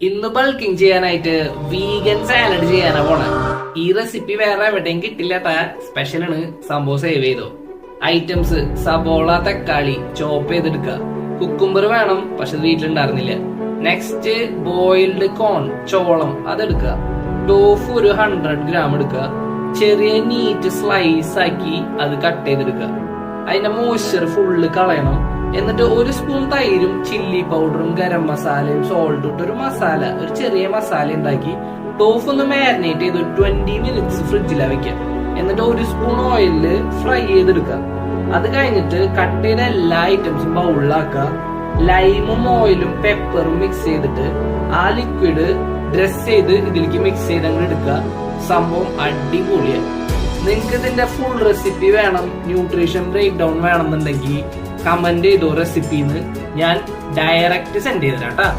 ഇന്ന് ബൾക്കിംഗ് ചെയ്യാനായിട്ട് vegan salad ചെയ്യാനാ പോണെ. ഈ റെസിപ്പി വേറെ എവിടെയും കിട്ടില്ലാത്ത സ്പെഷ്യലാണ്. സംഭവം സേവ് ചെയ്തോ. ഐറ്റംസ്: സബോള, തക്കാളി ചോപ്പ് ചെയ്തെടുക്കുക. കുക്കുംബർ വേണം, പക്ഷെ വീട്ടിലുണ്ടായിരുന്നില്ല. നെക്സ്റ്റ് ബോയിൽഡ് കോൺ, ചോളം, അതെടുക്കുക. ടോഫു ഒരു 100 ഗ്രാം എടുക്കുക. ചെറിയ നീറ്റ് സ്ലൈസ് ആക്കി അത് കട്ട് ചെയ്തെടുക്കുക. അതിന്റെ മോയ്സ്ചർ ഫുള്ള് കളയണം. എന്നിട്ട് ഒരു സ്പൂൺ തൈരും ചില്ലി പൗഡറും ഗരം മസാലയും സോൾട്ടും ഇട്ട് ഒരു ചെറിയ മസാല ഉണ്ടാക്കി ടോഫ് ഒന്ന് മാരിനേറ്റ് ചെയ്ത് 20 മിനിറ്റ്സ് ഫ്രിഡ്ജിലാണ് വെക്കുക. എന്നിട്ട് ഒരു സ്പൂൺ ഓയിലില് ഫ്രൈ ചെയ്തെടുക്കുക. അത് കഴിഞ്ഞിട്ട് കട്ട് ചെയ്ത എല്ലാ ഐറ്റംസും ബൗളിലാക്കുക. ലൈമും ഓയിലും പെപ്പറും മിക്സ് ചെയ്തിട്ട് ആ ലിക്വിഡ് ഡ്രസ് ചെയ്ത് ഇതിലേക്ക് മിക്സ് ചെയ്ത് അങ്ങ് എടുക്കുക. സംഭവം അടിപൊളിയാണ്. നിങ്ങൾക്ക് ഇതിന്റെ ഫുൾ റെസിപ്പി വേണം, ന്യൂട്രീഷൻ ബ്രേക്ക് ഡൗൺ വേണമെന്നുണ്ടെങ്കിൽ കമന്റ് ചെയ്തോ റെസിപ്പിന്ന്, ഞാൻ ഡയറക്റ്റ് സെൻഡ് ചെയ്തരാം കേട്ടാ.